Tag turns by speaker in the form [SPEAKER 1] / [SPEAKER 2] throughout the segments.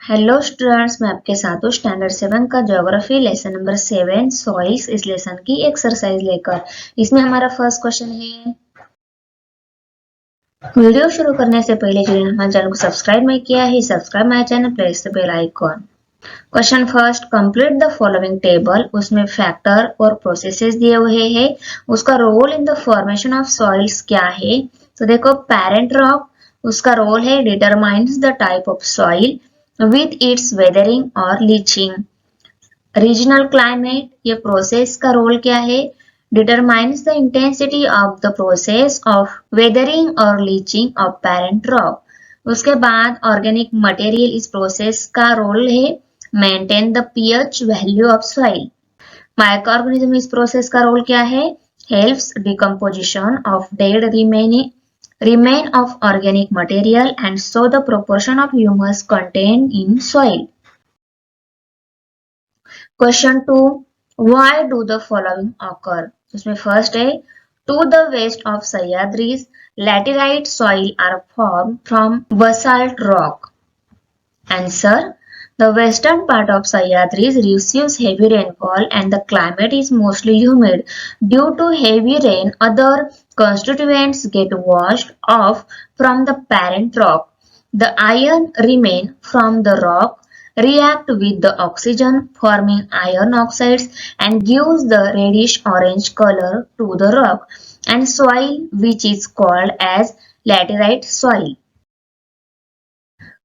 [SPEAKER 1] Hello students, मैं आपके साथ हूँ स्टैंडर्ड 7 का ज्योग्राफी लेसन नंबर 7 सॉइल्स इस लेसन की एक्सरसाइज लेकर। इसमें हमारा फर्स्ट क्वेश्चन है। वीडियो शुरू करने से पहले जिन्होंने हमारे चैनल को सब्सक्राइब नहीं किया है, subscribe my channel, press the bell icon. Question first, complete the following table. उसमें फैक्टर और प्रोसेसेस दिए हुए हैं। उसका role in the formation of soils क्या है। तो देखो, पेरेंट रॉक, उसका रोल है determines the type of soil with its weathering or leaching. Regional climate, ये प्रोसेस का रोल क्या है, determines the intensity of the process of weathering or leaching of parent rock. उसके बाद ऑर्गेनिक मटेरियल, इस प्रोसेस का रोल है maintain the pH value of soil. Microorganism, इस प्रोसेस का रोल क्या है, helps decomposition of dead remain of organic material and show the proportion of humus contained in soil. Question 2. Why do the following occur? उसमें first है, to the west of Sahyadris, laterite soil are formed from basalt rock. Answer. The western part of Sahyadris receives heavy rainfall and the climate is mostly humid. Due to heavy rain, other constituents get washed off from the parent rock. The iron remain from the rock, react with the oxygen forming iron oxides and gives the reddish orange color to the rock and soil, which is called as laterite soil.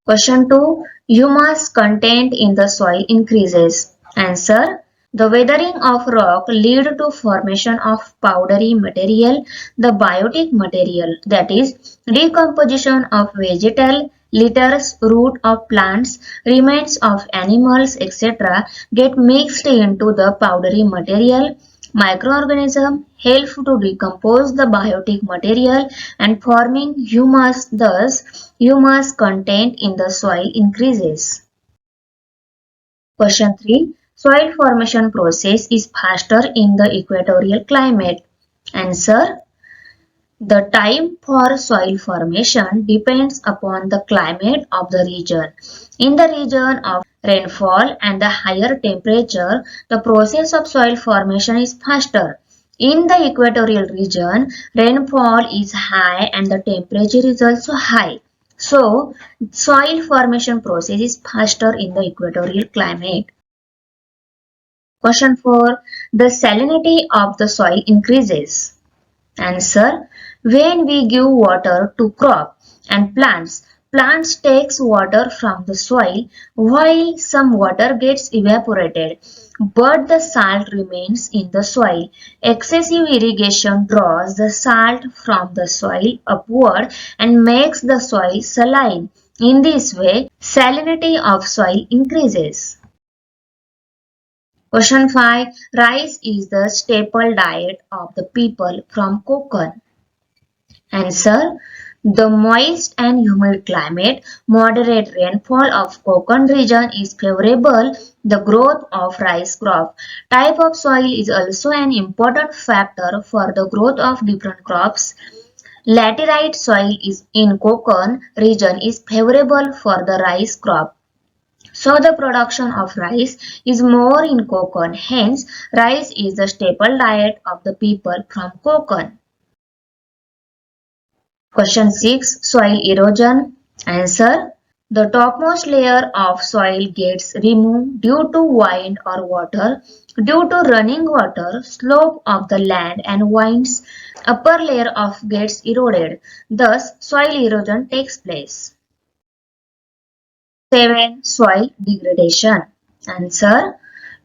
[SPEAKER 1] Question 2. Humus content in the soil increases. Answer. The weathering of rock lead to formation of powdery material. The biotic material, that is decomposition of vegetal litters, root of plants, remains of animals, etc. get mixed into the powdery material. Microorganisms help to decompose the biotic material and forming humus. Thus, humus content in the soil increases. Question 3. Soil formation process is faster in the equatorial climate. Answer. The time for soil formation depends upon the climate of the region. In the region of rainfall and the higher temperature, the process of soil formation is faster. In the equatorial region, rainfall is high and the temperature is also high. So, soil formation process is faster in the equatorial climate. Question 4. The salinity of the soil increases. Answer. When we give water to crop and plants takes water from the soil while some water gets evaporated, but the salt remains in the soil. Excessive irrigation draws the salt from the soil upward and makes the soil saline. In this way, salinity of soil increases. Question 5. Rice is the staple diet of the people from Konkan. Answer. The moist and humid climate, moderate rainfall of Konkan region is favorable the growth of rice crop. Type of soil is also an important factor for the growth of different crops. Laterite soil is in Konkan region is favorable for the rice crop. So the production of rice is more in Konkan. Hence, rice is the staple diet of the people from Konkan. Question 6. Soil erosion. Answer. The topmost layer of soil gets removed due to wind or water. Due to running water, slope of the land and winds, upper layer of gets eroded. Thus, soil erosion takes place. 7. Soil degradation. Answer.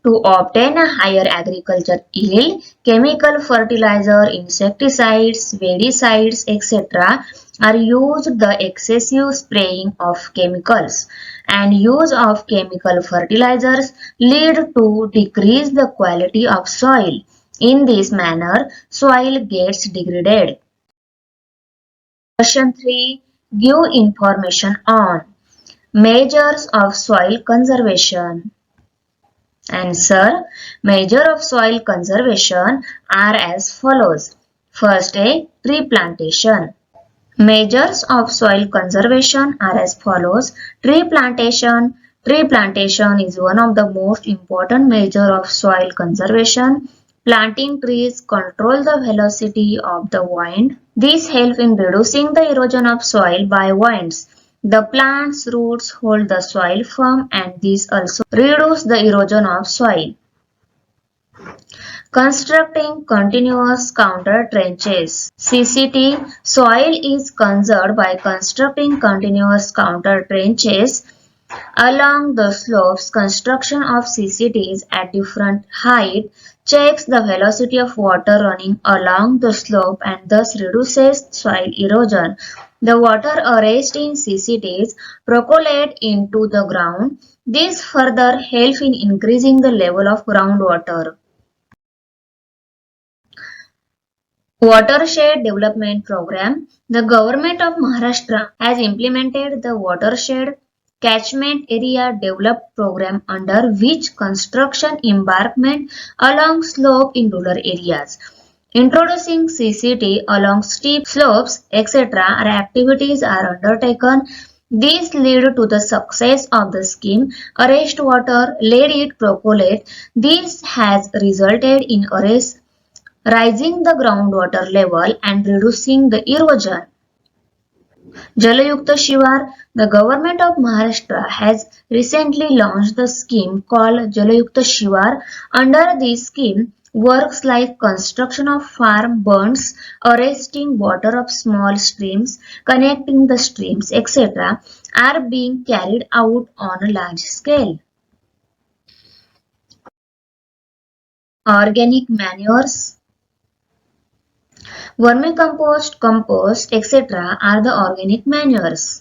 [SPEAKER 1] To obtain a higher agriculture yield, chemical fertilizer, insecticides, weedicides, etc. are used. The excessive spraying of chemicals and use of chemical fertilizers lead to decrease the quality of soil. In this manner, soil gets degraded. Question 3. Give information on measures of soil conservation. Answer. Measures of soil conservation are as follows. First, tree plantation. Measures of soil conservation are as follows. Tree plantation. Tree plantation is one of the most important measures of soil conservation. Planting trees control the velocity of the wind. This helps in reducing the erosion of soil by winds. The plant's roots hold the soil firm and this also reduces the erosion of soil. Constructing continuous counter trenches. CCT. Soil is conserved by constructing continuous counter trenches along the slopes. Construction of CCTs at different height checks the velocity of water running along the slope and thus reduces soil erosion. The water arrest in CCTs percolate into the ground. This further helps in increasing the level of groundwater. Watershed Development Program. The government of Maharashtra has implemented the Watershed Catchment Area Development Program under which construction embankment along slope in rural areas. Introducing CCT along steep slopes, etc. activities are undertaken. These lead to the success of the scheme. Arrest water, let it percolate. This has resulted in arrest rising the groundwater level and reducing the erosion. Jalayukta Shivar. The government of Maharashtra has recently launched the scheme called Jalayukta Shivar. Under this scheme, works like construction of farm bunds, arresting water of small streams, connecting the streams, etc. are being carried out on a large scale. Organic manures. Vermicompost, compost, etc. are the organic manures.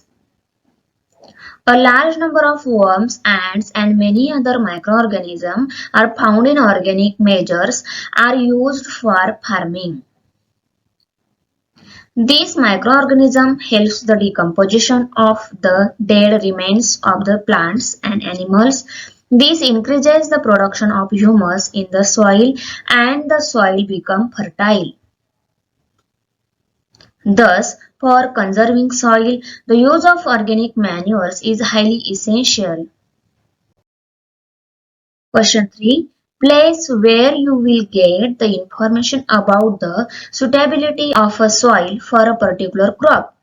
[SPEAKER 1] A large number of worms, ants, and many other microorganisms are found in organic matters are used for farming. These microorganisms helps the decomposition of the dead remains of the plants and animals. This increases the production of humus in the soil and the soil becomes fertile. Thus, for conserving soil, the use of organic manures is highly essential. Question 3. Place where you will get the information about the suitability of a soil for a particular crop.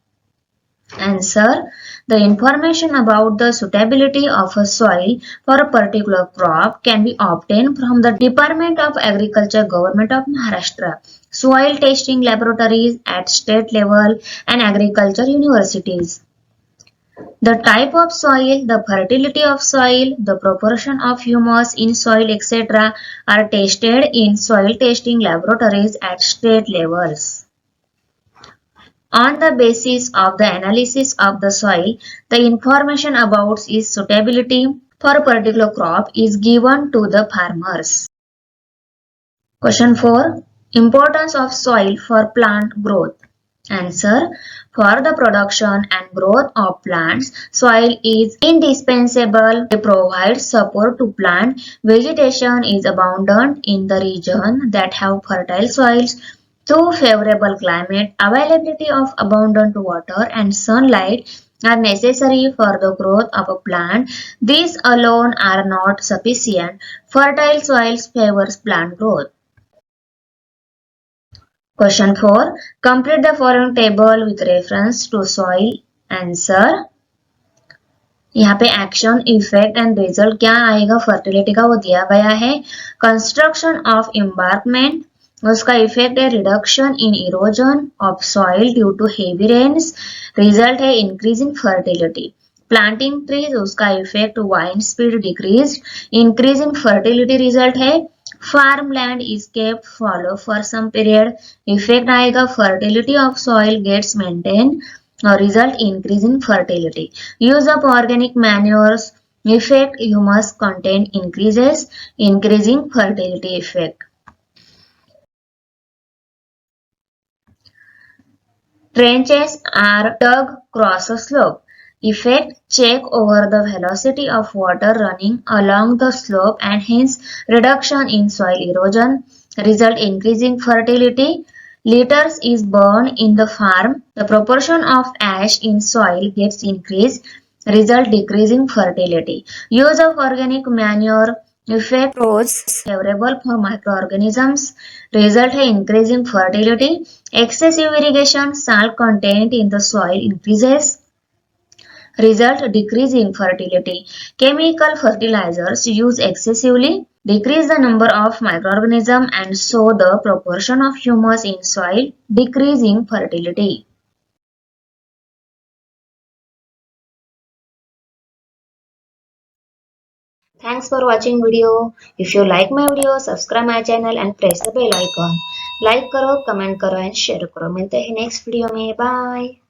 [SPEAKER 1] Answer. The information about the suitability of a soil for a particular crop can be obtained from the Department of Agriculture, Government of Maharashtra, soil testing laboratories at state level and agriculture universities. The type of soil, the fertility of soil, the proportion of humus in soil, etc. are tested in soil testing laboratories at state levels. On the basis of the analysis of the soil, the information about its suitability for a particular crop is given to the farmers. Question 4. Importance of soil for plant growth. Answer. For the production and growth of plants, soil is indispensable. It provides support to plant. Vegetation is abundant in the region that have fertile soils. Through favorable climate, availability of abundant water and sunlight are necessary for the growth of a plant. These alone are not sufficient. Fertile soils favors plant growth. Question 4. Complete the following table with reference to soil. Answer. यहाँ पे action, effect and result क्या आएगा fertility का वो दिया गया है. Construction of embankment, उसका इफेक्ट है reduction in erosion of soil due to heavy rains. Result है increase in fertility. Planting trees, उसका effect wind speed decrease. Increase in fertility result है farmland is kept fallow for some period. Effect आएगा fertility of soil gets maintained. Result increase in fertility. Use of organic manures. Effect humus content increases, increasing fertility effect. Trenches are dug across a slope. Effect check over the velocity of water running along the slope and hence reduction in soil erosion. Result increasing fertility. Litters is burned in the farm. The proportion of ash in soil gets increased. Result decreasing fertility. Use of organic manure effect pros favorable for microorganisms. Result है increasing fertility. Excessive irrigation, salt content in the soil increases. Result decreasing fertility. Chemical fertilizers used excessively decrease the number of microorganisms and so the proportion of humus in soil, decreasing fertility. Thanks for watching video. If you like my video, subscribe my channel and press the bell icon. Like करो, comment करो and share करो. मिलते हैं next video में. Bye.